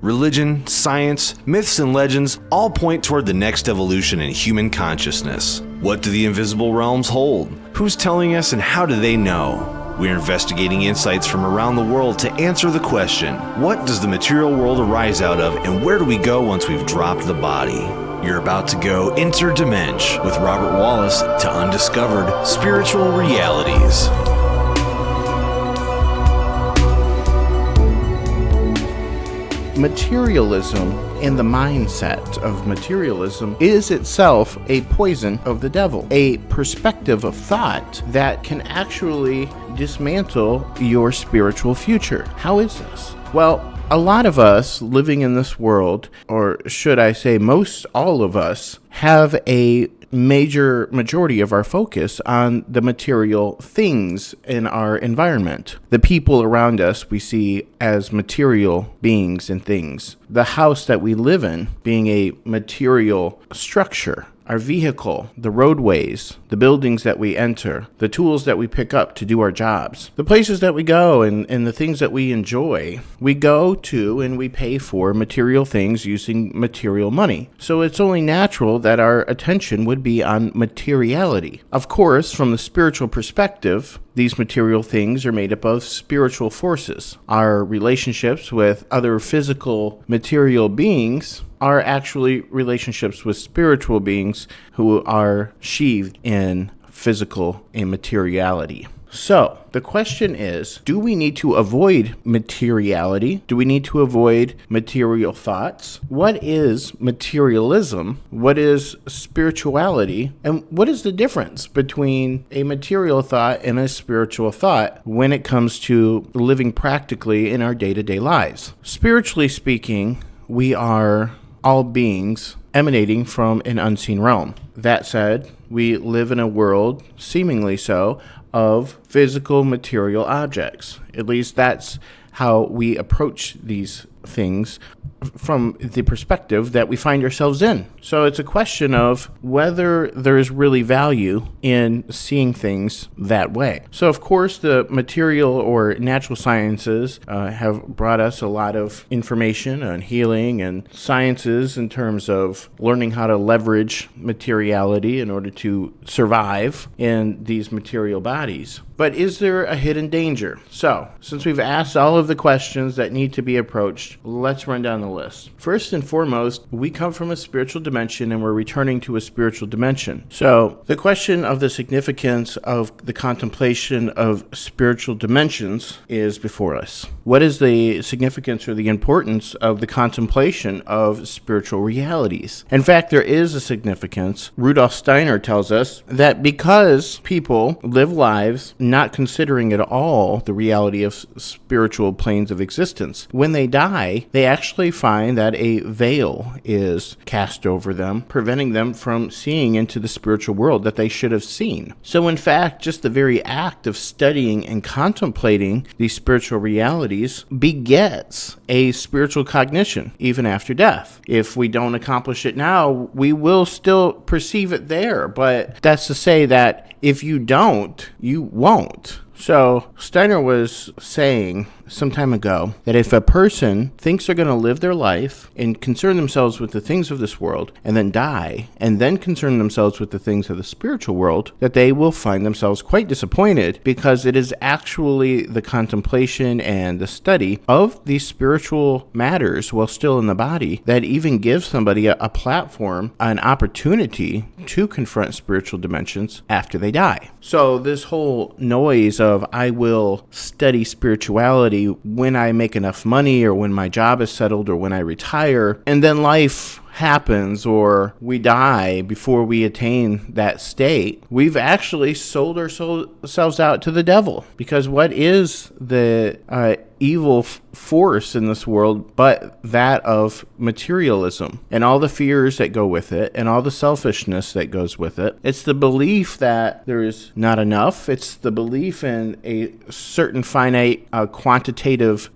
Religion, science, myths, and legends all point toward the next evolution in human consciousness. What do the invisible realms hold? Who's telling us and how do they know? We're investigating insights from around the world to answer the question, what does the material world arise out of and where do we go once we've dropped the body? You're about to go interdimension with Robert Wallace to undiscovered spiritual realities. Materialism and the mindset of materialism is itself a poison of the devil, a perspective of thought that can actually dismantle your spiritual future. How is this? Well, a lot of us living in this world, or should I say most all of us, have a majority of our focus on the material things in our environment. The people around us we see as material beings and things. The house that we live in being a material structure. Our vehicle, the roadways, the buildings that we enter, the tools that we pick up to do our jobs, the places that we go and the things that we enjoy, we go to and we pay for material things using material money. So it's only natural that our attention would be on materiality. Of course, from the spiritual perspective, these material things are made up of spiritual forces. Our relationships with other physical material beings are actually relationships with spiritual beings who are sheathed in physical immateriality. So, the question is, do we need to avoid materiality? Do we need to avoid material thoughts? What is materialism? What is spirituality? And what is the difference between a material thought and a spiritual thought when it comes to living practically in our day-to-day lives? Spiritually speaking, we are all beings emanating from an unseen realm. That said, we live in a world, seemingly so, of physical material objects. At least that's how we approach these things from the perspective that we find ourselves in. So it's a question of whether there's really value in seeing things that way. So of course the material or natural sciences have brought us a lot of information on healing and sciences in terms of learning how to leverage materiality in order to survive in these material bodies. But is there a hidden danger? So, since we've asked all of the questions that need to be approached, let's run down the list. First and foremost, we come from a spiritual dimension and we're returning to a spiritual dimension. So, the question of the significance of the contemplation of spiritual dimensions is before us. What is the significance or the importance of the contemplation of spiritual realities? In fact, there is a significance. Rudolf Steiner tells us that because people live lives not considering at all the reality of spiritual planes of existence, when they die, they actually find that a veil is cast over them, preventing them from seeing into the spiritual world that they should have seen. So in fact, just the very act of studying and contemplating these spiritual realities begets a spiritual cognition even after death. If we don't accomplish it now, we will still perceive it there, but that's to say that if you don't, you won't. So Steiner was saying some time ago that if a person thinks they're going to live their life and concern themselves with the things of this world and then die and then concern themselves with the things of the spiritual world, that they will find themselves quite disappointed because it is actually the contemplation and the study of these spiritual matters while still in the body that even gives somebody a platform, an opportunity to confront spiritual dimensions after they die. So this whole noise of I will study spirituality when I make enough money or when my job is settled or when I retire, and then life happens or we die before we attain that state, we've actually sold ourselves out to the devil. Because what is the evil force in this world but that of materialism and all the fears that go with it and all the selfishness that goes with it? It's the belief that there is not enough. It's the belief in a certain finite quantitative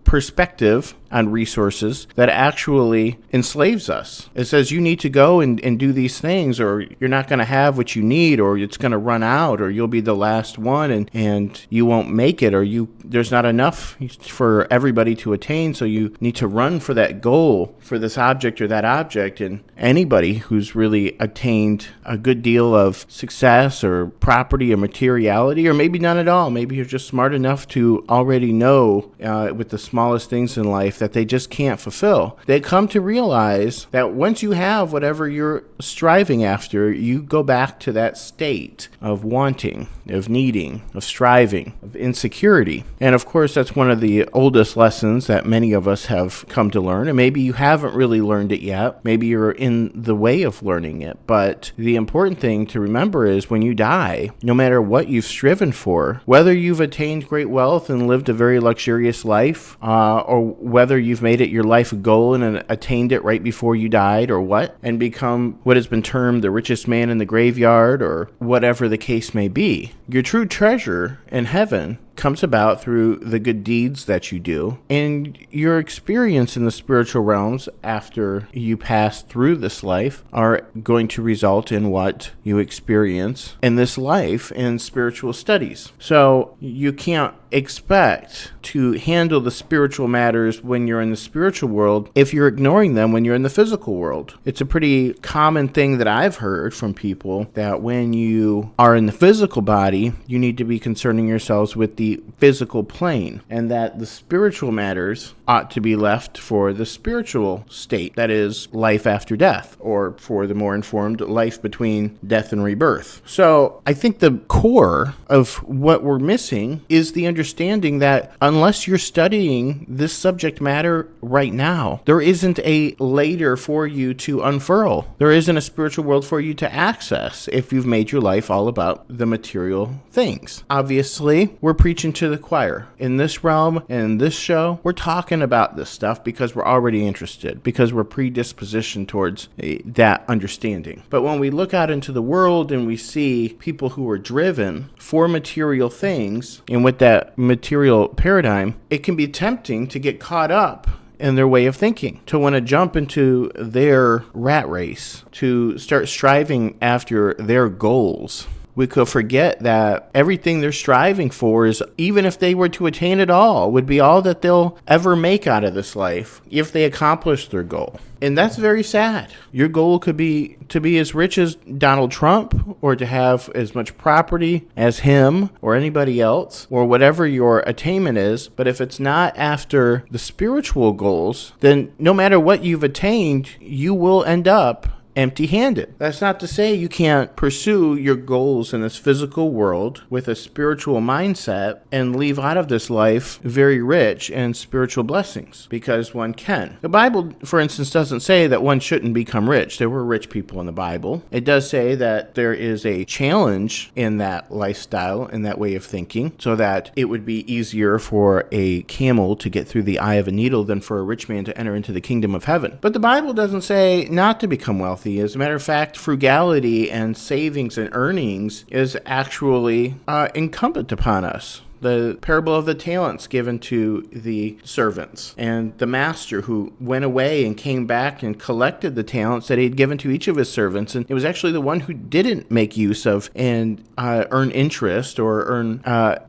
perspective on resources that actually enslaves us. It says you need to go and do these things, or you're not going to have what you need, or it's going to run out, or you'll be the last one and you won't make it, or there's not enough for everybody to attain, so you need to run for that goal, for this object or that object. And anybody who's really attained a good deal of success or property or materiality, or maybe none at all, maybe you're just smart enough to already know with the smallest things in life that they just can't fulfill. They come to realize that once you have whatever you're striving after, you go back to that state of wanting, of needing, of striving, of insecurity. And of course, that's one of the oldest lessons that many of us have come to learn. And maybe you haven't really learned it yet. Maybe you're in the way of learning it. But the important thing to remember is when you die, no matter what you've striven for, whether you've attained great wealth and lived a very luxurious life, or whether you've made it your life goal and attained it right before you died, or what, and become what has been termed the richest man in the graveyard, or whatever the case may be, your true treasure in heaven comes about through the good deeds that you do, and your experience in the spiritual realms after you pass through this life are going to result in what you experience in this life in spiritual studies. So you can't expect to handle the spiritual matters when you're in the spiritual world if you're ignoring them when you're in the physical world. It's a pretty common thing that I've heard from people that when you are in the physical body, you need to be concerning yourselves with the physical plane, and that the spiritual matters ought to be left for the spiritual state, that is, life after death, or for the more informed, life between death and rebirth. So I think the core of what we're missing is the understanding that unless you're studying this subject matter right now, there isn't a later for you to unfurl. There isn't a spiritual world for you to access if you've made your life all about the material things. Obviously, we're preaching to the choir. In this realm and in this show, we're talking about this stuff because we're already interested, because we're predispositioned towards that understanding. But when we look out into the world and we see people who are driven for material things, and with that material paradigm, it can be tempting to get caught up in their way of thinking, to want to jump into their rat race, to start striving after their goals. We could forget that everything they're striving for is, even if they were to attain it all, would be all that they'll ever make out of this life if they accomplish their goal. And that's very sad. Your goal could be to be as rich as Donald Trump, or to have as much property as him or anybody else, or whatever your attainment is. But if it's not after the spiritual goals, then no matter what you've attained, you will end up empty-handed. That's not to say you can't pursue your goals in this physical world with a spiritual mindset and leave out of this life very rich in spiritual blessings, because one can. The Bible, for instance, doesn't say that one shouldn't become rich. There were rich people in the Bible. It does say that there is a challenge in that lifestyle, in that way of thinking, so that it would be easier for a camel to get through the eye of a needle than for a rich man to enter into the kingdom of heaven. But the Bible doesn't say not to become wealthy. As a matter of fact, frugality and savings and earnings is actually incumbent upon us. The parable of the talents given to the servants, and the master who went away and came back and collected the talents that he had given to each of his servants. And it was actually the one who didn't make use of and earn interest or earn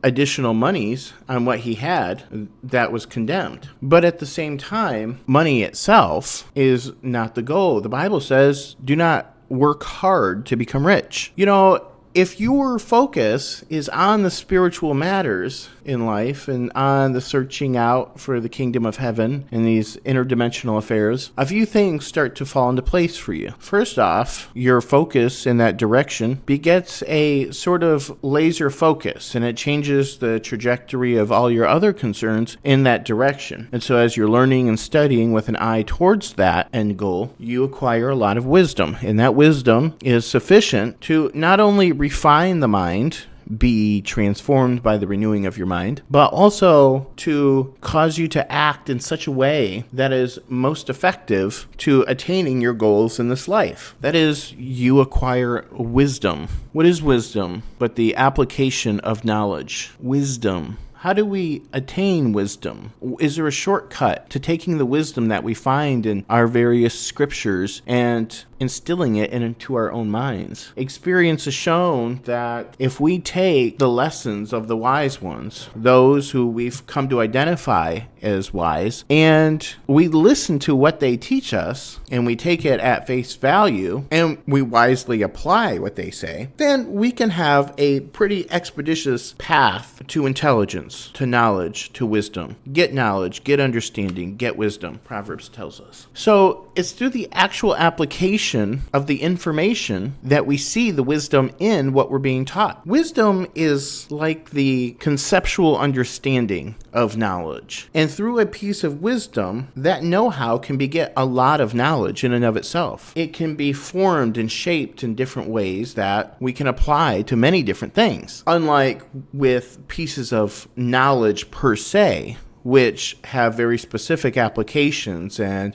additional monies on what he had that was condemned. But at the same time, money itself is not the goal. The Bible says, do not work hard to become rich. You know, if your focus is on the spiritual matters in life and on the searching out for the kingdom of heaven and these interdimensional affairs, a few things start to fall into place for you. First off, your focus in that direction begets a sort of laser focus, and it changes the trajectory of all your other concerns in that direction. And so as you're learning and studying with an eye towards that end goal, you acquire a lot of wisdom, and that wisdom is sufficient to not only refine the mind, be transformed by the renewing of your mind, but also to cause you to act in such a way that is most effective to attaining your goals in this life. That is, you acquire wisdom. What is wisdom but the application of knowledge? Wisdom. How do we attain wisdom? Is there a shortcut to taking the wisdom that we find in our various scriptures and instilling it into our own minds? Experience has shown that if we take the lessons of the wise ones, those who we've come to identify as wise, and we listen to what they teach us, and we take it at face value, and we wisely apply what they say, then we can have a pretty expeditious path to intelligence, to knowledge, to wisdom. Get knowledge, get understanding, get wisdom, Proverbs tells us. So it's through the actual application of the information that we see the wisdom in what we're being taught. Wisdom is like the conceptual understanding of knowledge. And through a piece of wisdom, that know-how can beget a lot of knowledge in and of itself. It can be formed and shaped in different ways that we can apply to many different things. Unlike with pieces of knowledge per se, which have very specific applications and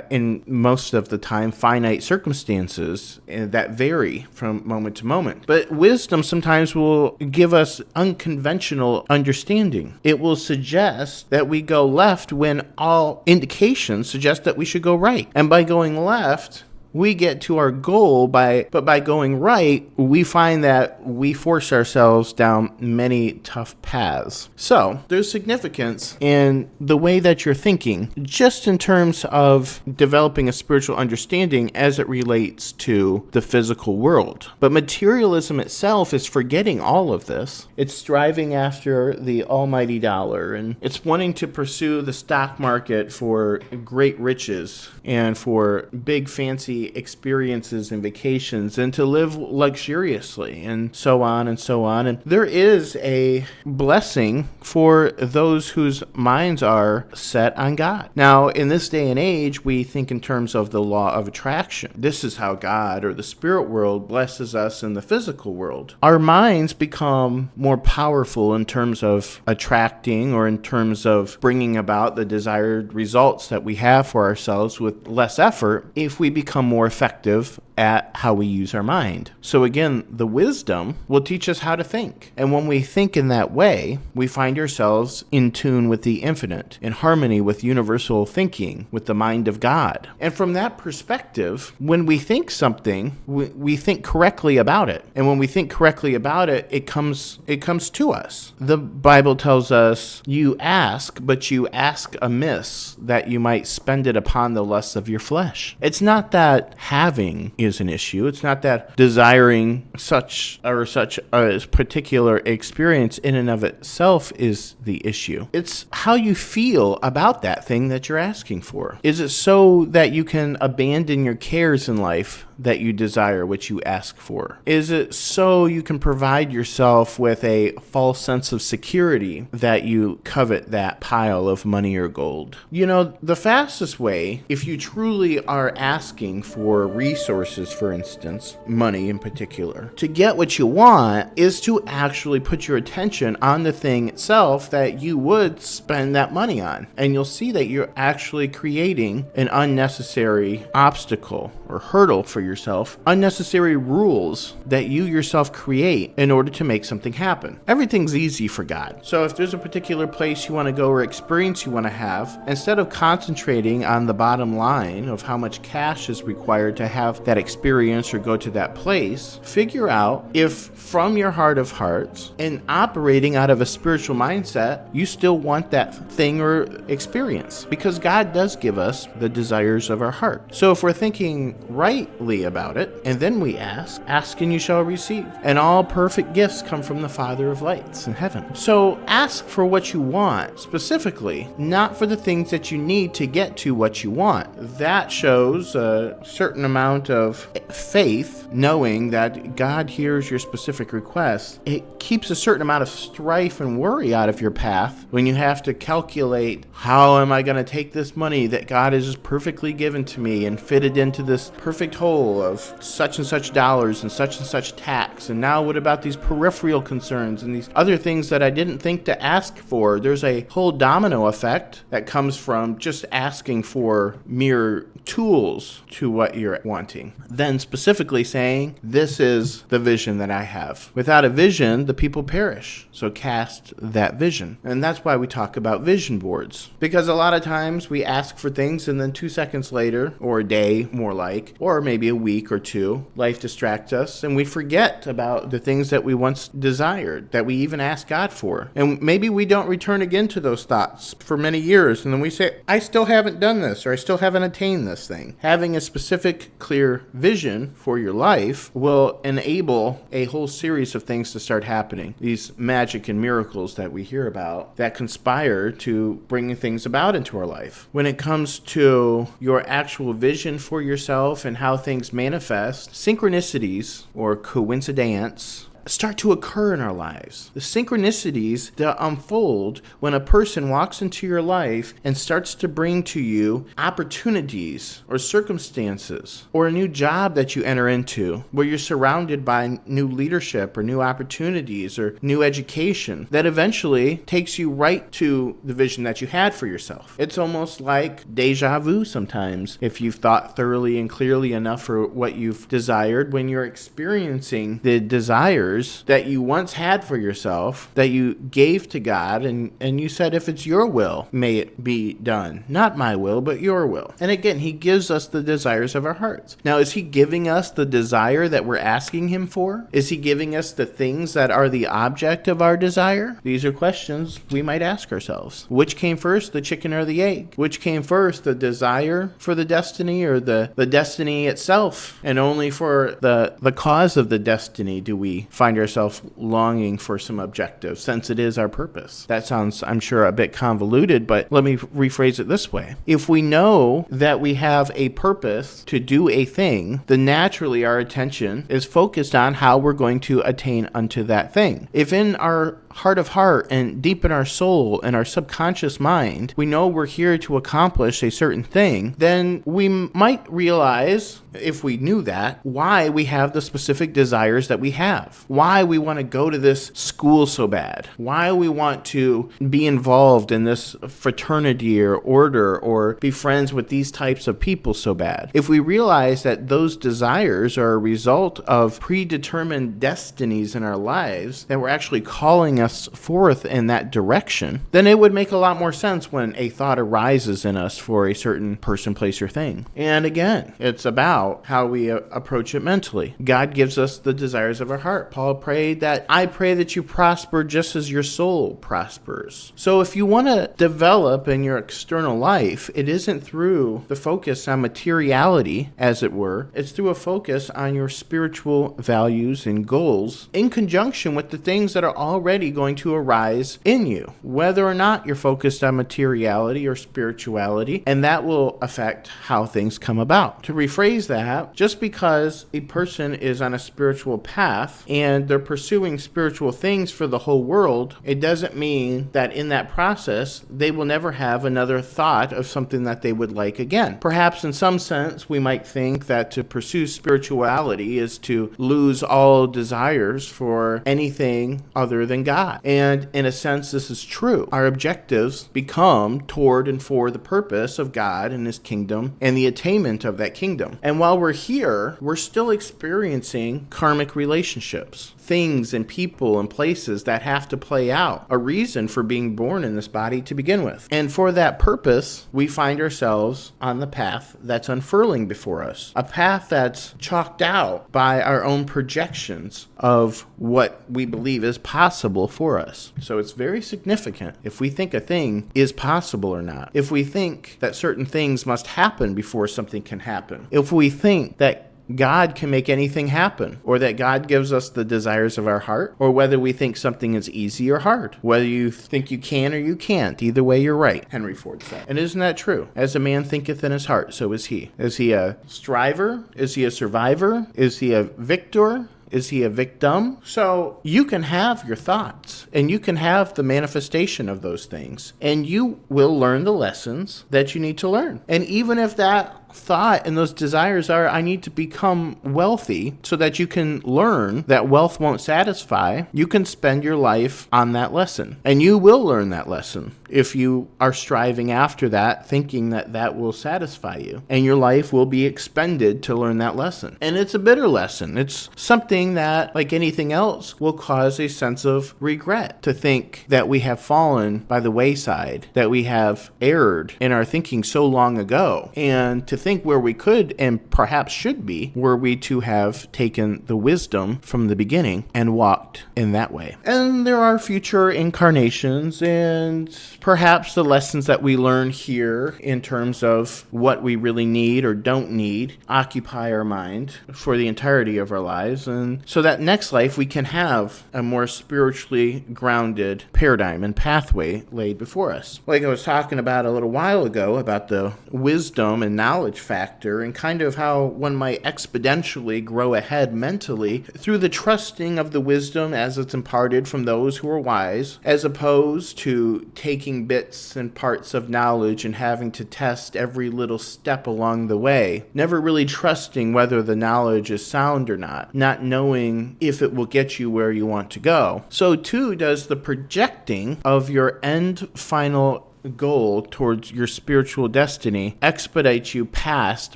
in most of the time finite circumstances that vary from moment to moment. But wisdom sometimes will give us unconventional understanding. It will suggest that we go left when all indications suggest that we should go right. And by going left, we get to our goal but by going right, we find that we force ourselves down many tough paths. So there's significance in the way that you're thinking, just in terms of developing a spiritual understanding as it relates to the physical world. But materialism itself is forgetting all of this. It's striving after the almighty dollar, and it's wanting to pursue the stock market for great riches and for big fancy experiences and vacations and to live luxuriously and so on and so on. And there is a blessing for those whose minds are set on God. Now, in this day and age, we think in terms of the law of attraction. This is how God or the spirit world blesses us in the physical world. Our minds become more powerful in terms of attracting or in terms of bringing about the desired results that we have for ourselves with less effort if we become more effective at how we use our mind. So again, the wisdom will teach us how to think. And when we think in that way, we find ourselves in tune with the infinite, in harmony with universal thinking, with the mind of God. And from that perspective, when we think something, we think correctly about it. And when we think correctly about it, it comes to us. The Bible tells us, you ask, but you ask amiss, that you might spend it upon the lusts of your flesh. It's not that having is an issue. It's not that desiring such a particular experience in and of itself is the issue. It's how you feel about that thing that you're asking for. Is it so that you can abandon your cares in life that you desire what you ask for? Is it so you can provide yourself with a false sense of security that you covet that pile of money or gold? You know, the fastest way, if you truly are asking for resources, for instance, money in particular, to get what you want is to actually put your attention on the thing itself that you would spend that money on. And you'll see that you're actually creating an unnecessary obstacle or hurdle for yourself, unnecessary rules that you yourself create in order to make something happen. Everything's easy for God. So if there's a particular place you want to go or experience you want to have, instead of concentrating on the bottom line of how much cash is required to have that experience or go to that place, figure out if from your heart of hearts and operating out of a spiritual mindset, you still want that thing or experience, because God does give us the desires of our heart. So if we're thinking rightly about it, and then we ask and you shall receive. And all perfect gifts come from the Father of lights in heaven. So ask for what you want specifically, not for the things that you need to get to what you want. That shows a certain amount of faith, knowing that God hears your specific requests. It keeps a certain amount of strife and worry out of your path when you have to calculate, how am I going to take this money that God has just perfectly given to me and fit it into this perfect hole bill of such and such dollars and such tax. And now what about these peripheral concerns and these other things that I didn't think to ask for? There's a whole domino effect that comes from just asking for mere tools to what you're wanting. Then specifically saying, this is the vision that I have. Without a vision, the people perish. So cast that vision. And that's why we talk about vision boards. Because a lot of times we ask for things and then 2 seconds later, or a day more like, or maybe a week or two, life distracts us and we forget about the things that we once desired, that we even asked God for. And maybe we don't return again to those thoughts for many years. And then we say, I still haven't done this, or I still haven't attained this thing. Having a specific, clear vision for your life will enable a whole series of things to start happening. These magic and miracles that we hear about that conspire to bring things about into our life. When it comes to your actual vision for yourself and how things manifest, synchronicities or coincidence start to occur in our lives. The synchronicities that unfold when a person walks into your life and starts to bring to you opportunities or circumstances or a new job that you enter into where you're surrounded by new leadership or new opportunities or new education that eventually takes you right to the vision that you had for yourself. It's almost like deja vu sometimes if you've thought thoroughly and clearly enough for what you've desired when you're experiencing the desires that you once had for yourself, that you gave to God, and you said, if it's your will, may it be done. Not my will, but your will. And again, he gives us the desires of our hearts. Now, is he giving us the desire that we're asking him for? Is he giving us the things that are the object of our desire? These are questions we might ask ourselves. Which came first, the chicken or the egg? Which came first, the desire for the destiny or the destiny itself? And only for the cause of the destiny do we find ourselves longing for some objective, since it is our purpose. That sounds, I'm sure, a bit convoluted, but let me rephrase it this way. If we know that we have a purpose to do a thing, then naturally our attention is focused on how we're going to attain unto that thing. If in our heart of heart and deep in our soul and our subconscious mind, we know we're here to accomplish a certain thing, then we might realize, if we knew that, why we have the specific desires that we have. Why we want to go to this school so bad. Why we want to be involved in this fraternity or order or be friends with these types of people so bad. If we realize that those desires are a result of predetermined destinies in our lives that we're actually calling us forth in that direction, then it would make a lot more sense when a thought arises in us for a certain person, place, or thing. And again, it's about how we approach it mentally. God gives us the desires of our heart. Paul prayed that, I pray that you prosper just as your soul prospers. So if you want to develop in your external life, it isn't through the focus on materiality, as it were. It's through a focus on your spiritual values and goals in conjunction with the things that are already going to arise in you, whether or not you're focused on materiality or spirituality, and that will affect how things come about. To rephrase that, just because a person is on a spiritual path and they're pursuing spiritual things for the whole world, it doesn't mean that in that process they will never have another thought of something that they would like again. Perhaps in some sense we might think that to pursue spirituality is to lose all desires for anything other than God. And in a sense, this is true. Our objectives become toward and for the purpose of God and his kingdom and the attainment of that kingdom. And while we're here, we're still experiencing karmic relationships, things and people and places that have to play out, a reason for being born in this body to begin with. And for that purpose, we find ourselves on the path that's unfurling before us, a path that's chalked out by our own projections of what we believe is possible for us. So it's very significant if we think a thing is possible or not. If we think that certain things must happen before something can happen. If we think that God can make anything happen, or that God gives us the desires of our heart, or whether we think something is easy or hard, whether you think you can or you can't. Either way, you're right, Henry Ford said. And isn't that true? As a man thinketh in his heart, so is he. Is he a striver? Is he a survivor? Is he a victor? Is he a victim? So you can have your thoughts and you can have the manifestation of those things, and you will learn the lessons that you need to learn. And even if that thought and those desires are, I need to become wealthy so that you can learn that wealth won't satisfy, you can spend your life on that lesson. And you will learn that lesson if you are striving after that, thinking that that will satisfy you. And your life will be expended to learn that lesson. And it's a bitter lesson. It's something that, like anything else, will cause a sense of regret to think that we have fallen by the wayside, that we have erred in our thinking so long ago, and to think where we could and perhaps should be were we to have taken the wisdom from the beginning and walked in that way. And there are future incarnations and perhaps the lessons that we learn here in terms of what we really need or don't need occupy our mind for the entirety of our lives, and so that next life we can have a more spiritually grounded paradigm and pathway laid before us. Like I was talking about a little while ago about the wisdom and knowledge factor and kind of how one might exponentially grow ahead mentally through the trusting of the wisdom as it's imparted from those who are wise, as opposed to taking bits and parts of knowledge and having to test every little step along the way, never really trusting whether the knowledge is sound or not knowing if it will get you where you want to go. So too does the projecting of your end final goal towards your spiritual destiny expedite you past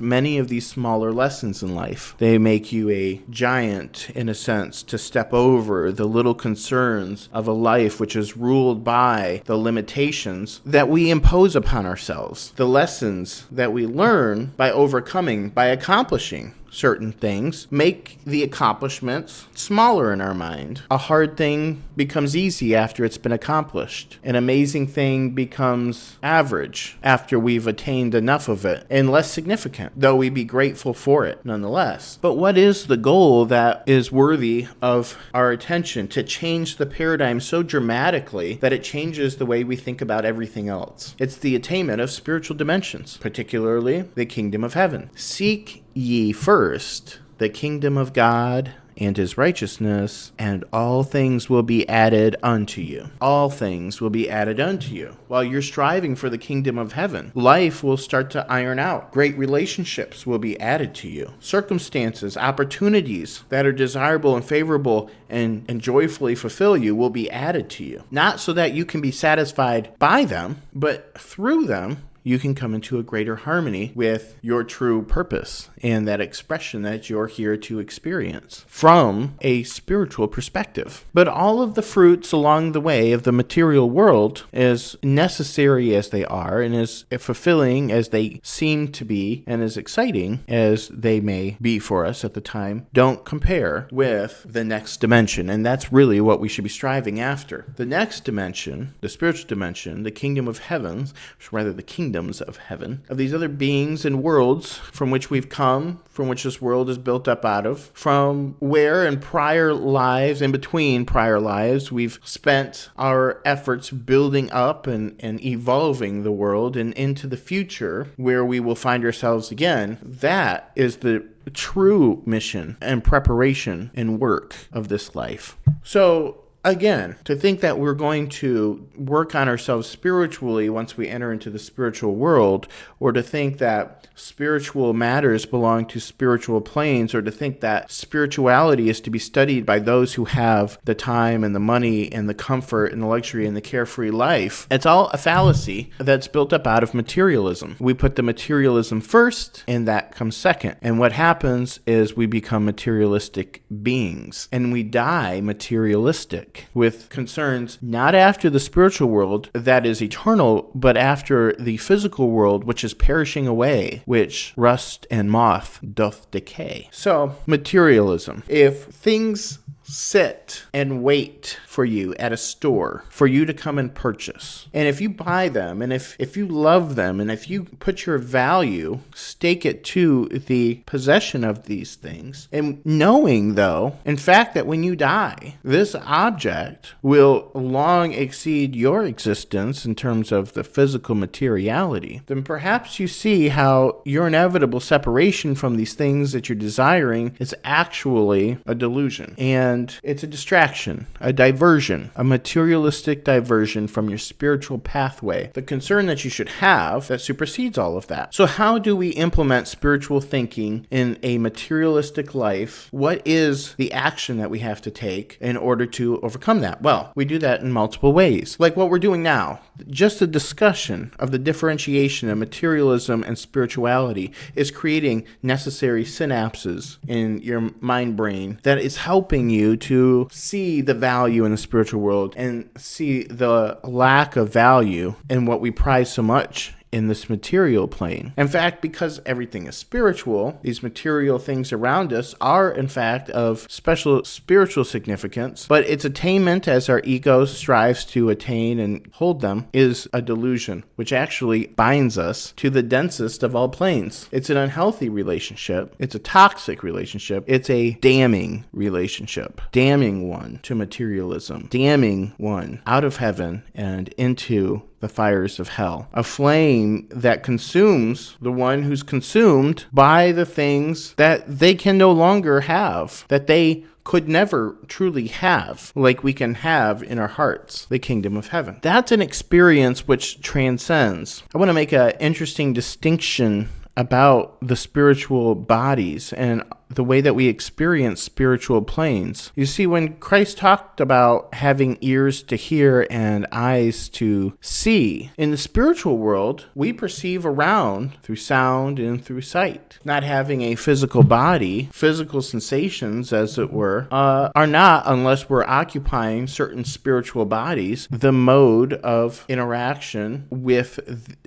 many of these smaller lessons in life. They make you a giant, in a sense, to step over the little concerns of a life which is ruled by the limitations that we impose upon ourselves, the lessons that we learn by overcoming, by accomplishing certain things, make the accomplishments smaller in our mind. A hard thing becomes easy after it's been accomplished. An amazing thing becomes average after we've attained enough of it, and less significant, though we be grateful for it nonetheless. But what is the goal that is worthy of our attention to change the paradigm so dramatically that it changes the way we think about everything else? It's the attainment of spiritual dimensions, particularly the kingdom of heaven. Seek ye first the kingdom of God and his righteousness, and all things will be added unto you. All things will be added unto you. While you're striving for the kingdom of heaven, life will start to iron out. Great relationships will be added to you. Circumstances, opportunities that are desirable and favorable and joyfully fulfill you will be added to you. Not so that you can be satisfied by them, but through them, you can come into a greater harmony with your true purpose and that expression that you're here to experience from a spiritual perspective. But all of the fruits along the way of the material world, as necessary as they are and as fulfilling as they seem to be and as exciting as they may be for us at the time, don't compare with the next dimension. And that's really what we should be striving after. The next dimension, the spiritual dimension, the kingdom of heavens, or rather the kingdoms of heaven, of these other beings and worlds from which we've come, from which this world is built up out of, from where in prior lives, in between prior lives, we've spent our efforts building up and evolving the world, and into the future where we will find ourselves again. That is the true mission and preparation and work of this life. So again, to think that we're going to work on ourselves spiritually once we enter into the spiritual world, or to think that spiritual matters belong to spiritual planes, or to think that spirituality is to be studied by those who have the time and the money and the comfort and the luxury and the carefree life, it's all a fallacy that's built up out of materialism. We put the materialism first, and that comes second. And what happens is we become materialistic beings, and we die materialistic, with concerns not after the spiritual world that is eternal, but after the physical world, which is perishing away, which rust and moth doth decay. So, materialism. If things sit and wait for you at a store for you to come and purchase, and if you buy them, and if you love them, and if you put your value, stake it to the possession of these things, and knowing though, in fact, that when you die, this object will long exceed your existence in terms of the physical materiality, then perhaps you see how your inevitable separation from these things that you're desiring is actually a delusion. And and it's a distraction, a diversion, a materialistic diversion from your spiritual pathway. The concern that you should have that supersedes all of that. So how do we implement spiritual thinking in a materialistic life? What is the action that we have to take in order to overcome that? Well, we do that in multiple ways. Like what we're doing now, just a discussion of the differentiation of materialism and spirituality is creating necessary synapses in your mind brain that is helping you to see the value in the spiritual world and see the lack of value in what we prize so much in this material plane. In fact, because everything is spiritual, these material things around us are in fact of special spiritual significance, but its attainment as our ego strives to attain and hold them is a delusion, which actually binds us to the densest of all planes. It's an unhealthy relationship. It's a toxic relationship. It's a damning relationship. Damning one to materialism. Damning one out of heaven and into the fires of hell. A flame that consumes the one who's consumed by the things that they can no longer have, that they could never truly have, like we can have in our hearts, the kingdom of heaven. That's an experience which transcends. I want to make an interesting distinction about the spiritual bodies and the way that we experience spiritual planes. You see, when Christ talked about having ears to hear and eyes to see, in the spiritual world, we perceive around through sound and through sight. Not having a physical body, physical sensations, as it were, are not, unless we're occupying certain spiritual bodies, the mode of interaction with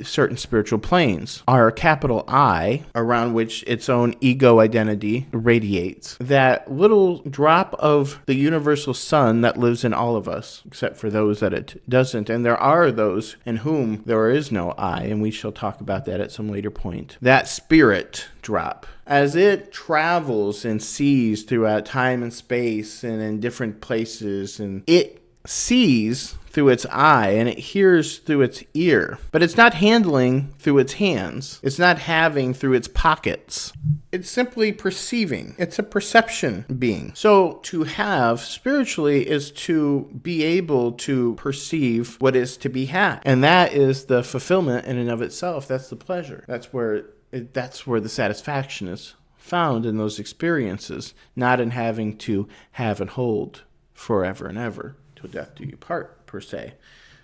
certain spiritual planes. Our capital I, around which its own ego identity radiates, that little drop of the universal sun that lives in all of us, except for those that it doesn't. And there are those in whom there is no I, and we shall talk about that at some later point. That spirit drop, as it travels and sees throughout time and space and in different places, and it sees through its eye and it hears through its ear, but it's not handling through its hands. It's not having through its pockets. It's simply perceiving. It's a perception being. So to have spiritually is to be able to perceive what is to be had. And that is the fulfillment in and of itself. That's the pleasure. That's where the satisfaction is found in those experiences, not in having to have and hold forever and ever, till death do you part, per se.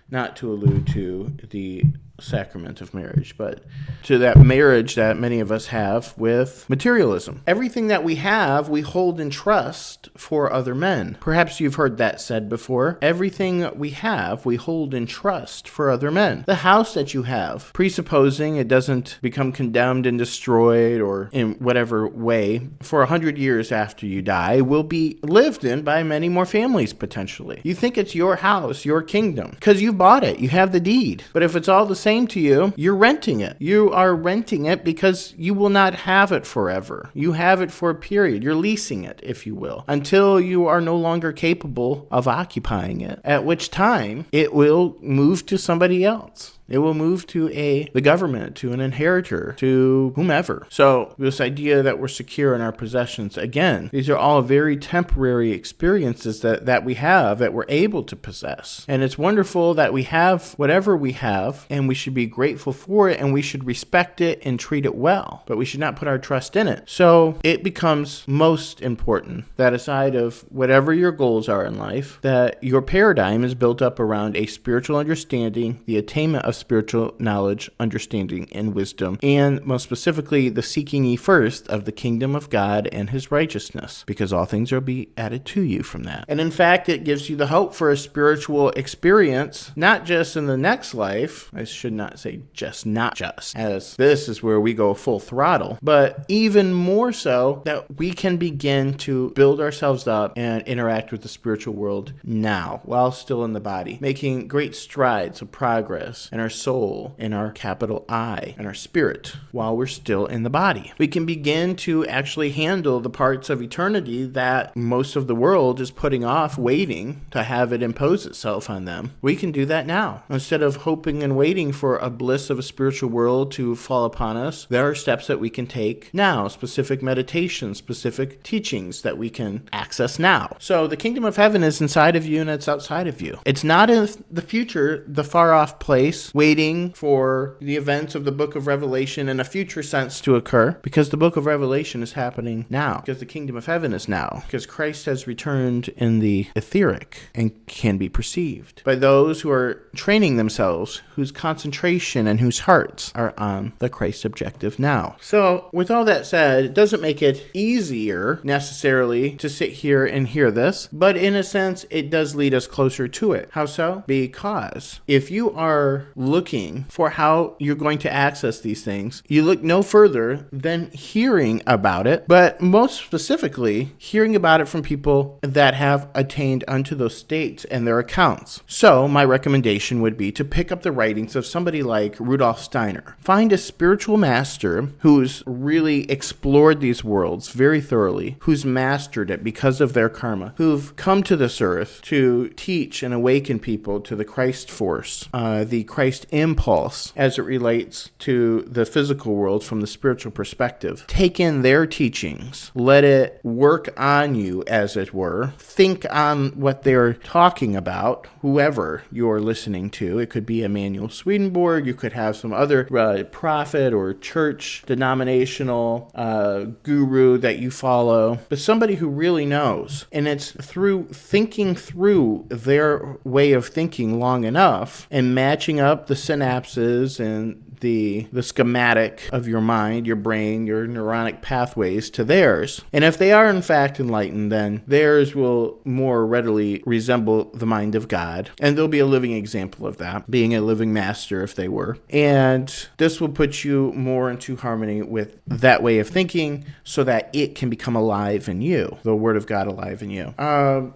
Not to allude to the sacrament of marriage, but to that marriage that many of us have with materialism. Everything that we have, we hold in trust for other men. Perhaps you've heard that said before. Everything we have, we hold in trust for other men. The house that you have, presupposing it doesn't become condemned and destroyed or in whatever way, for 100 years after you die, will be lived in by many more families potentially. You think it's your house, your kingdom, because you bought it. You have the deed. But if it's all the same to you, you're renting it. You are renting it because you will not have it forever. You have it for a period. You're leasing it, if you will, until you are no longer capable of occupying it, at which time it will move to somebody else. It will move to the government, to an inheritor, to whomever. So this idea that we're secure in our possessions, again, these are all very temporary experiences that we have, that we're able to possess. And it's wonderful that we have whatever we have, and we should be grateful for it, and we should respect it and treat it well. But we should not put our trust in it. So it becomes most important that aside of whatever your goals are in life, that your paradigm is built up around a spiritual understanding, the attainment of spiritual knowledge, understanding, and wisdom, and most specifically, the seeking ye first of the kingdom of God and his righteousness, because all things will be added to you from that. And in fact, it gives you the hope for a spiritual experience, not just in the next life. I should not say not just, as this is where we go full throttle, but even more so that we can begin to build ourselves up and interact with the spiritual world now, while still in the body, making great strides of progress in our our soul, in our capital I, and our spirit while we're still in the body. We can begin to actually handle the parts of eternity that most of the world is putting off, waiting to have it impose itself on them. We can do that now. Instead of hoping and waiting for a bliss of a spiritual world to fall upon us, there are steps that we can take now, specific meditations, specific teachings that we can access now. So the kingdom of heaven is inside of you and it's outside of you. It's not in the future, the far off place, waiting for the events of the book of Revelation in a future sense to occur, because the book of Revelation is happening now, because the kingdom of heaven is now, because Christ has returned in the etheric and can be perceived by those who are training themselves, whose concentration and whose hearts are on the Christ objective now. So with all that said, it doesn't make it easier necessarily to sit here and hear this, but in a sense, it does lead us closer to it. How so? Because if you are looking for how you're going to access these things, you look no further than hearing about it, but most specifically, hearing about it from people that have attained unto those states and their accounts. So my recommendation would be to pick up the writings of somebody like Rudolf Steiner. Find a spiritual master who's really explored these worlds very thoroughly, who's mastered it because of their karma, who've come to this earth to teach and awaken people to the Christ force, the Christ impulse as it relates to the physical world from the spiritual perspective. Take in their teachings, let it work on you, as it were. Think on what they're talking about, whoever you're listening to. It could be Emanuel Swedenborg, you could have some other prophet or church denominational guru that you follow, but somebody who really knows. And it's through thinking through their way of thinking long enough and matching up the synapses and the schematic of your mind, your brain, your neuronic pathways to theirs. And if they are in fact enlightened, then theirs will more readily resemble the mind of God. And they'll be a living example of that, being a living master if they were. And this will put you more into harmony with that way of thinking so that it can become alive in you, the Word of God alive in you.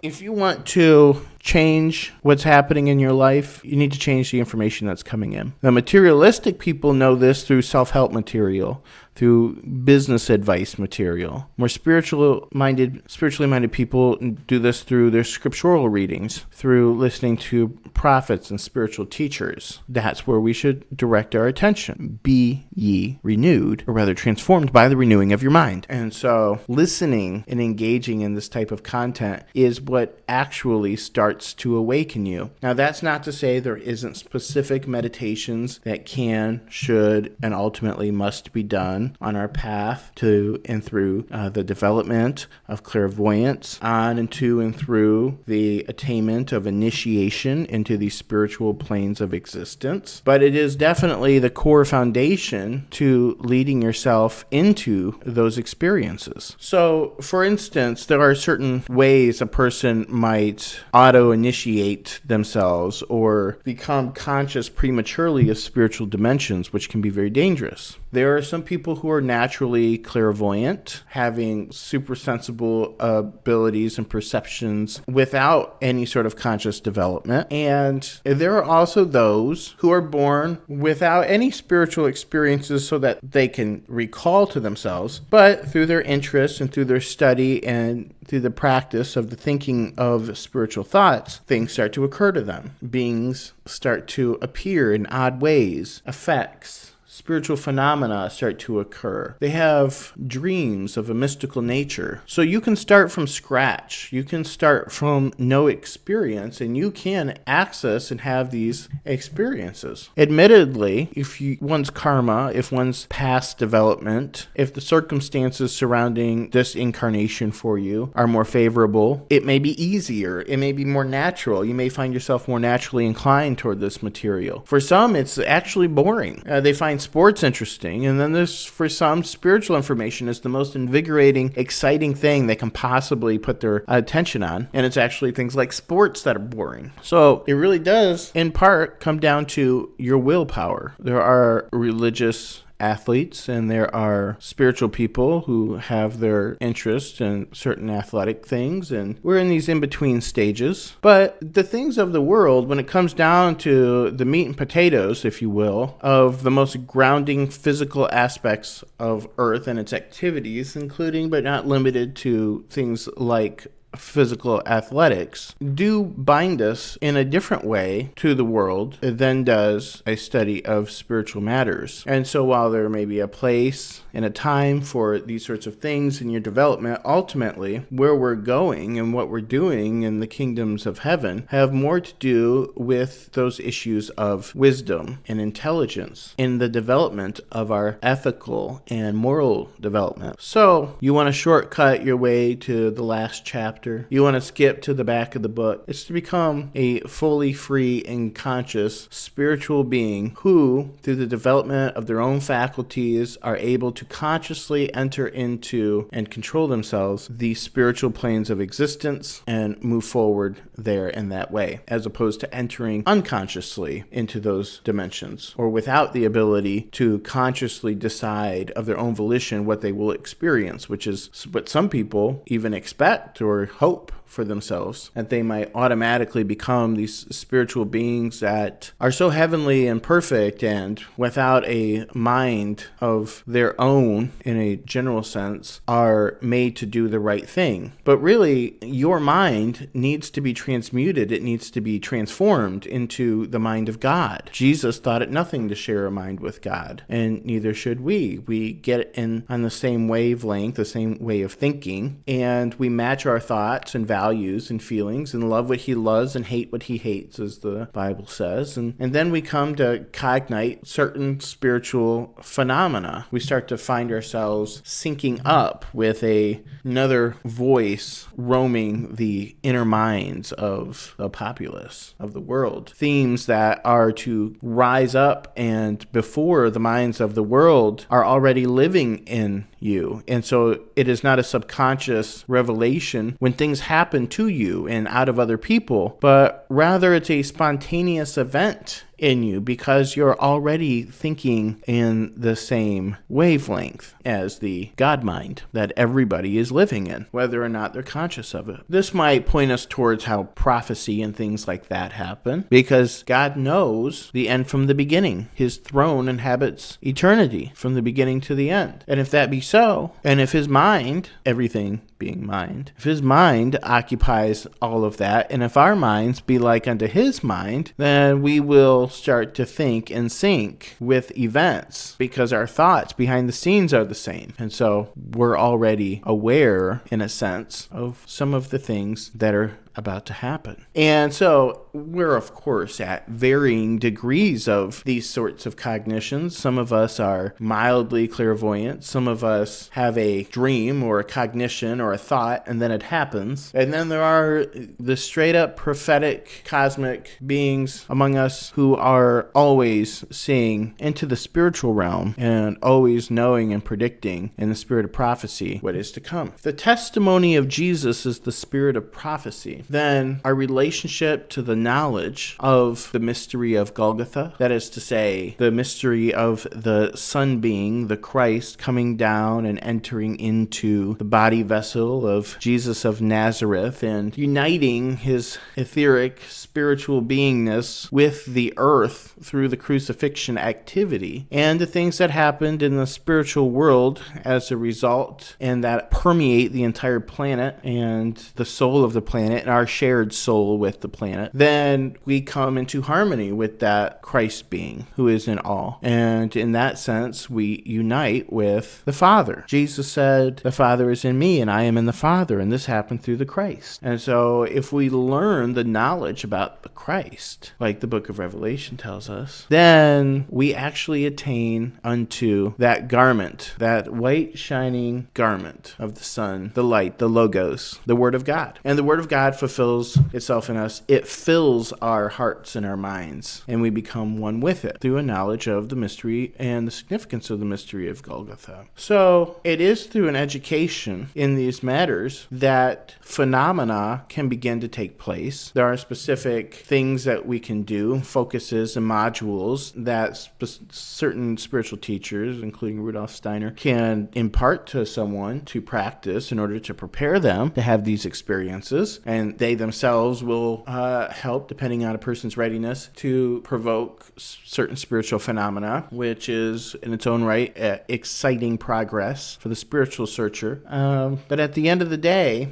If you want to change what's happening in your life, you need to change the information that's coming in. The materialistic people know this through self-help material, through business advice material. More spiritually minded people do this through their scriptural readings, through listening to prophets and spiritual teachers. That's where we should direct our attention. Be ye renewed, or rather transformed by the renewing of your mind. And so listening and engaging in this type of content is what actually starts to awaken you. Now, that's not to say there isn't specific meditations that can, should, and ultimately must be done on our path to and through the development of clairvoyance, on and to and through the attainment of initiation into these spiritual planes of existence. But it is definitely the core foundation to leading yourself into those experiences. So, for instance, there are certain ways a person might auto-initiate themselves or become conscious prematurely of spiritual dimensions, which can be very dangerous. There are some people who are naturally clairvoyant, having super sensible abilities and perceptions without any sort of conscious development. And there are also those who are born without any spiritual experiences so that they can recall to themselves, but through their interests and through their study and through the practice of the thinking of spiritual thoughts, things start to occur to them. Beings start to appear in odd ways, effects. Spiritual phenomena start to occur. They have dreams of a mystical nature. So you can start from scratch. You can start from no experience, and you can access and have these experiences. Admittedly, if one's karma, if one's past development, if the circumstances surrounding this incarnation for you are more favorable, it may be easier. It may be more natural. You may find yourself more naturally inclined toward this material. For some, it's actually boring. They find sports interesting, and then there's, for some, spiritual information is the most invigorating, exciting thing they can possibly put their attention on, and it's actually things like sports that are boring. So it really does, in part, come down to your willpower. There are religious athletes and there are spiritual people who have their interest in certain athletic things, and we're in these in-between stages. But the things of the world, when it comes down to the meat and potatoes, if you will, of the most grounding physical aspects of Earth and its activities, including but not limited to things like physical athletics, do bind us in a different way to the world than does a study of spiritual matters. And so while there may be a place and a time for these sorts of things in your development, ultimately where we're going and what we're doing in the kingdoms of heaven have more to do with those issues of wisdom and intelligence in the development of our ethical and moral development. So you want to shortcut your way to the last chapter. You want to skip to the back of the book. It's to become a fully free and conscious spiritual being who, through the development of their own faculties, are able to consciously enter into and control themselves the spiritual planes of existence and move forward there in that way, as opposed to entering unconsciously into those dimensions or without the ability to consciously decide of their own volition what they will experience, which is what some people even expect or hope for themselves, that they might automatically become these spiritual beings that are so heavenly and perfect and without a mind of their own in a general sense are made to do the right thing. But really, your mind needs to be transmuted. It needs to be transformed into the mind of God. Jesus thought it nothing to share a mind with God, and neither should we. We get in on the same wavelength, the same way of thinking, and we match our thoughts and values and feelings and love what he loves and hate what he hates, as the Bible says. And then we come to cognite certain spiritual phenomena. We start to find ourselves syncing up with another voice roaming the inner minds of the populace of the world. Themes that are to rise up and before the minds of the world are already living in you. And so it is not a subconscious revelation when things happen to you and out of other people, but rather it's a spontaneous event in you because you're already thinking in the same wavelength as the God mind that everybody is living in, whether or not they're conscious of it. This might point us towards how prophecy and things like that happen, because God knows the end from the beginning. His throne inhabits eternity from the beginning to the end. And if that be so, and if his mind, everything being mind, if his mind occupies all of that, and if our minds be like unto his mind, then we will start to think and sync with events because our thoughts behind the scenes are the same. And so we're already aware, in a sense, of some of the things that are about to happen. And so we're, of course, at varying degrees of these sorts of cognitions. Some of us are mildly clairvoyant. Some of us have a dream or a cognition or a thought, and then it happens. And then there are the straight up prophetic cosmic beings among us who are always seeing into the spiritual realm and always knowing and predicting in the spirit of prophecy what is to come. The testimony of Jesus is the spirit of prophecy. Then our relationship to the knowledge of the mystery of Golgotha, that is to say, the mystery of the Son being, the Christ, coming down and entering into the body vessel of Jesus of Nazareth and uniting his etheric spiritual beingness with the earth through the crucifixion activity, and the things that happened in the spiritual world as a result and that permeate the entire planet and the soul of the planet and our shared soul with the planet, then we come into harmony with that Christ being who is in all. And in that sense, we unite with the Father. Jesus said, the Father is in me and I am in the Father, and this happened through the Christ. And so if we learn the knowledge about the Christ, like the book of Revelation tells us, then we actually attain unto that garment, that white shining garment of the sun, the light, the Logos, the Word of God. And the Word of God fulfills itself in us, it fills our hearts and our minds, and we become one with it through a knowledge of the mystery and the significance of the mystery of Golgotha. So it is through an education in these matters that phenomena can begin to take place. There are specific things that we can do, focuses and modules that certain spiritual teachers, including Rudolf Steiner, can impart to someone to practice in order to prepare them to have these experiences, and they themselves will help, depending on a person's readiness, to provoke certain spiritual phenomena, which is in its own right exciting progress for the spiritual searcher. But at the end of the day,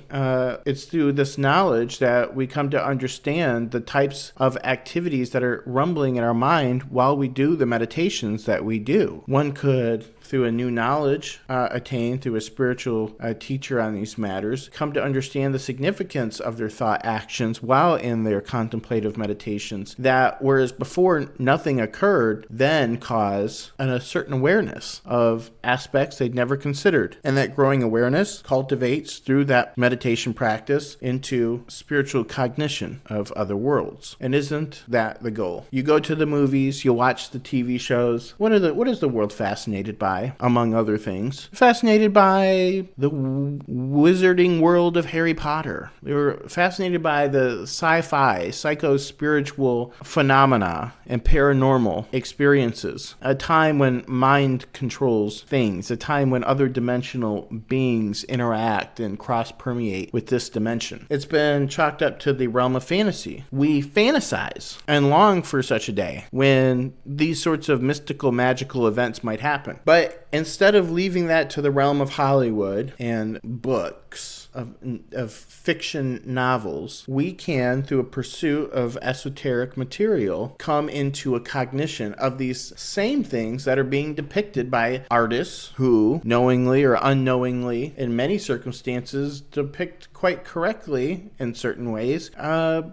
it's through this knowledge that we come to understand the types of activities that are rumbling in our mind while we do the meditations that we do. One could, through a new knowledge attained through a spiritual teacher on these matters, come to understand the significance of their thought actions while in their contemplative meditations, that whereas before nothing occurred, then cause a certain awareness of aspects they'd never considered. And that growing awareness cultivates through that meditation practice into spiritual cognition of other worlds. And isn't that the goal? You go to the movies, you watch the TV shows. What is the world fascinated by? Among other things, fascinated by the wizarding world of Harry Potter. They were fascinated by the sci-fi, psycho-spiritual phenomena and paranormal experiences. A time when mind controls things, a time when other dimensional beings interact and cross-permeate with this dimension. It's been chalked up to the realm of fantasy. We fantasize and long for such a day when these sorts of mystical, magical events might happen. But instead of leaving that to the realm of Hollywood and books, of fiction novels, we can, through a pursuit of esoteric material, come into a cognition of these same things that are being depicted by artists who, knowingly or unknowingly, in many circumstances, depict quite correctly, in certain ways,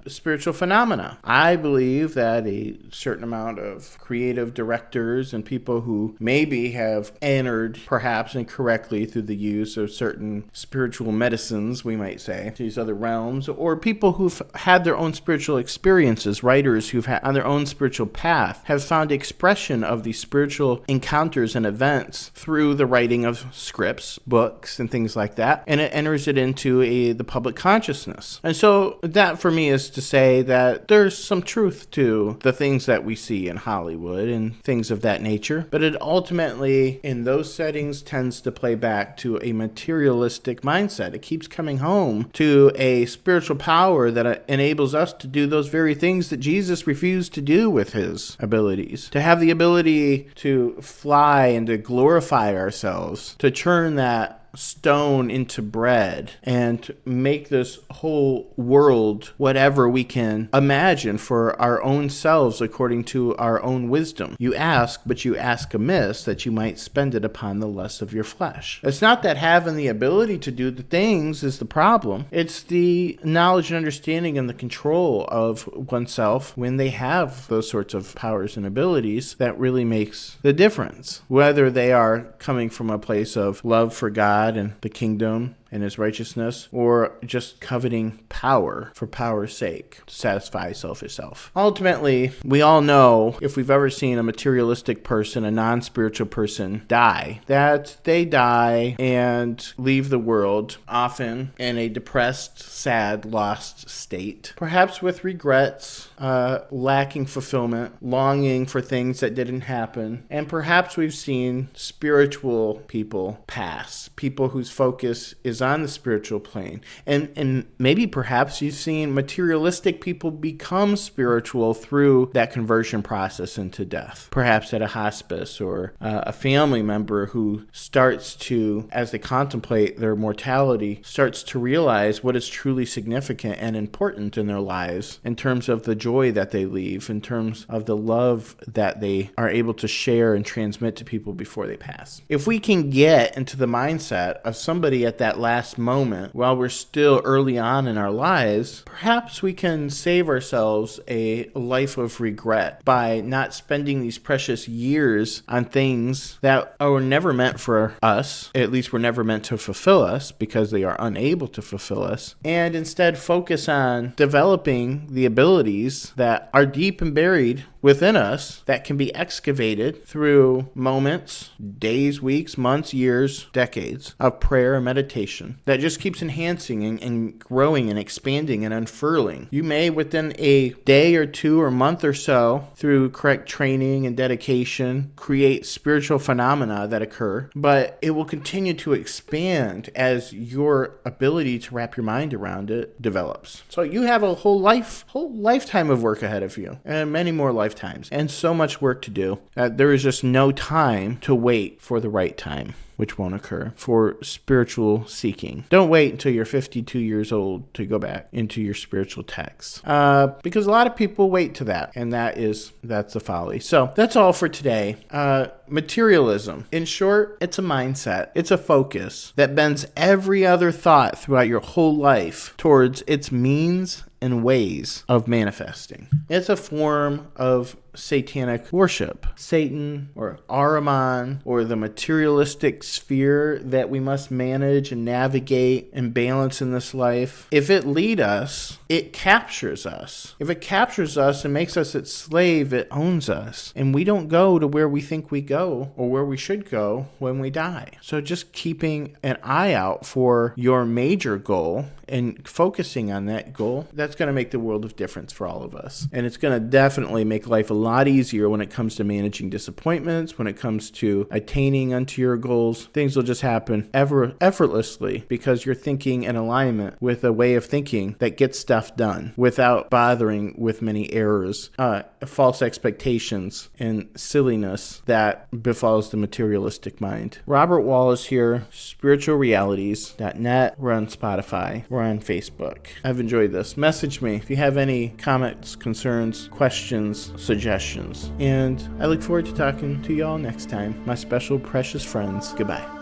spiritual phenomena. I believe that a certain amount of creative directors and people who maybe have entered, perhaps incorrectly, through the use of certain spiritual medicines, we might say, to these other realms, or people who've had their own spiritual experiences, writers who've had on their own spiritual path, have found expression of these spiritual encounters and events through the writing of scripts, books, and things like that, and it enters it into the public consciousness. And so that, for me, is to say that there's some truth to the things that we see in Hollywood and things of that nature, but it ultimately, in those settings, tends to play back to a materialistic mindset. It keeps coming home to a spiritual power that enables us to do those very things that Jesus refused to do with his abilities. To have the ability to fly and to glorify ourselves, to turn that stone into bread and make this whole world whatever we can imagine for our own selves according to our own wisdom. You ask, but you ask amiss, that you might spend it upon the lusts of your flesh. It's not that having the ability to do the things is the problem. It's the knowledge and understanding and the control of oneself when they have those sorts of powers and abilities that really makes the difference. Whether they are coming from a place of love for God and the kingdom and his righteousness, or just coveting power for power's sake to satisfy selfish self. Ultimately, we all know, if we've ever seen a materialistic person, a non-spiritual person die, that they die and leave the world often in a depressed, sad, lost state, perhaps with regrets, lacking fulfillment, longing for things that didn't happen, and perhaps we've seen spiritual people pass, people whose focus is on the spiritual plane. And maybe perhaps you've seen materialistic people become spiritual through that conversion process into death. Perhaps at a hospice, or a family member who starts to, as they contemplate their mortality, starts to realize what is truly significant and important in their lives in terms of the joy that they leave, in terms of the love that they are able to share and transmit to people before they pass. If we can get into the mindset of somebody at that last moment while we're still early on in our lives, perhaps we can save ourselves a life of regret by not spending these precious years on things that are never meant for us, at least were never meant to fulfill us because they are unable to fulfill us, and instead focus on developing the abilities that are deep and buried within us that can be excavated through moments, days, weeks, months, years, decades of prayer and meditation that just keeps enhancing and growing and expanding and unfurling. You may, within a day or two or month or so, through correct training and dedication, create spiritual phenomena that occur, but it will continue to expand as your ability to wrap your mind around it develops. So you have a whole lifetime of work ahead of you, and many more lifetimes, and so much work to do that there is just no time to wait for the right time, which won't occur, for spiritual seeking. Don't wait until you're 52 years old to go back into your spiritual texts. Because a lot of people wait to that, and that's a folly. So that's all for today. Materialism. In short, it's a mindset. It's a focus that bends every other thought throughout your whole life towards its means and ways of manifesting. It's a form of satanic worship. Satan or Ahriman or the materialistic sphere that we must manage and navigate and balance in this life. If it lead us, it captures us. If it captures us and makes us its slave, it owns us. And we don't go to where we think we go or where we should go when we die. So just keeping an eye out for your major goal and focusing on that goal, that's going to make the world of difference for all of us. And it's going to definitely make life a lot easier when it comes to managing disappointments, when it comes to attaining unto your goals. Things will just happen effortlessly because you're thinking in alignment with a way of thinking that gets stuff done without bothering with many errors, false expectations, and silliness that befalls the materialistic mind. Robert Wallace here, spiritualrealities.net. We're on Spotify. We're on Facebook. I've enjoyed this. Message me if you have any comments, concerns, questions, suggestions. And I look forward to talking to you all next time. My special precious friends. Goodbye.